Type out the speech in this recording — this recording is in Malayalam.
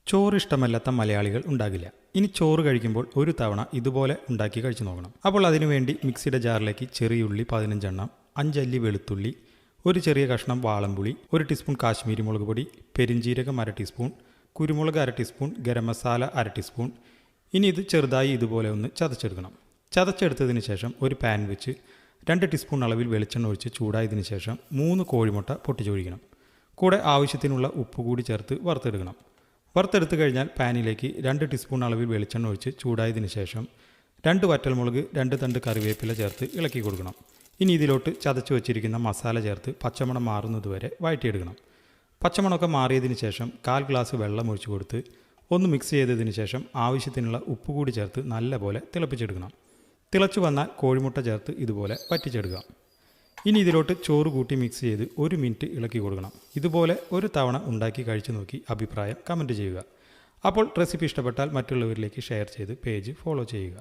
ചോറ് ഇഷ്ടമല്ലാത്ത മലയാളികൾ ഉണ്ടാകില്ല. ഇനി ചോറ് കഴിക്കുമ്പോൾ ഒരു തവണ ഇതുപോലെ ഉണ്ടാക്കി കഴിച്ചു നോക്കണം. അപ്പോൾ അതിനുവേണ്ടി മിക്സിയുടെ ജാറിലേക്ക് ചെറിയുള്ളി 15 എണ്ണം, 5 അല്ലി വെളുത്തുള്ളി, ഒരു ചെറിയ കഷ്ണം വാളംപുളി, 1 ടീസ്പൂൺ കാശ്മീരി മുളക് പൊടി, പെരിഞ്ജീരകം 1/2 ടീസ്പൂൺ, കുരുമുളക് 1/2 ടീസ്പൂൺ, ഗരം മസാല 1/2 ടീസ്പൂൺ. ഇനി ഇത് ചെറുതായി ഇതുപോലെ ഒന്ന് ചതച്ചെടുക്കണം. ചതച്ചെടുത്തതിന് ശേഷം ഒരു പാൻ വെച്ച് 2 ടീസ്പൂൺ അളവിൽ വെളിച്ചെണ്ണ ഒഴിച്ച് ചൂടായതിനു ശേഷം 3 കോഴിമുട്ട പൊട്ടിച്ചൊഴിക്കണം. കൂടെ ആവശ്യത്തിനുള്ള ഉപ്പ് കൂടി ചേർത്ത് വറുത്തെടുക്കണം. വറുത്തെടുത്ത് കഴിഞ്ഞാൽ പാനിലേക്ക് 2 ടീസ്പൂൺ അളവിൽ വെളിച്ചെണ്ണ ഒഴിച്ച് ചൂടായതിനു ശേഷം 2 വറ്റൽമുളക്, 2 തണ്ട് കറിവേപ്പില ചേർത്ത് ഇളക്കി കൊടുക്കണം. ഇനി ഇതിലോട്ട് ചതച്ച് വെച്ചിരിക്കുന്ന മസാല ചേർത്ത് പച്ചമണം മാറുന്നതുവരെ വഴറ്റിയെടുക്കണം. പച്ചമണമൊക്കെ മാറിയതിന് ശേഷം 1/4 ഗ്ലാസ് വെള്ളം ഒഴിച്ച് കൊടുത്ത് ഒന്ന് മിക്സ് ചെയ്തതിന് ശേഷം ആവശ്യത്തിനുള്ള ഉപ്പ് കൂടി ചേർത്ത് നല്ലപോലെ തിളപ്പിച്ചെടുക്കണം. തിളച്ചു വന്നാൽ കോഴിമുട്ട ചേർത്ത് ഇതുപോലെ വറ്റിച്ചെടുക്കാം. ഇനി ഇതിലോട്ട് ചോറ് കൂട്ടി മിക്സ് ചെയ്ത് 1 മിനിറ്റ് ഇളക്കി കൊടുക്കണം. ഇതുപോലെ ഒരു തവണ ഉണ്ടാക്കി കഴിച്ചു നോക്കി അഭിപ്രായം കമൻറ്റ് ചെയ്യുക. അപ്പോൾ റെസിപ്പി ഇഷ്ടപ്പെട്ടാൽ മറ്റുള്ളവരിലേക്ക് ഷെയർ ചെയ്ത് പേജ് ഫോളോ ചെയ്യുക.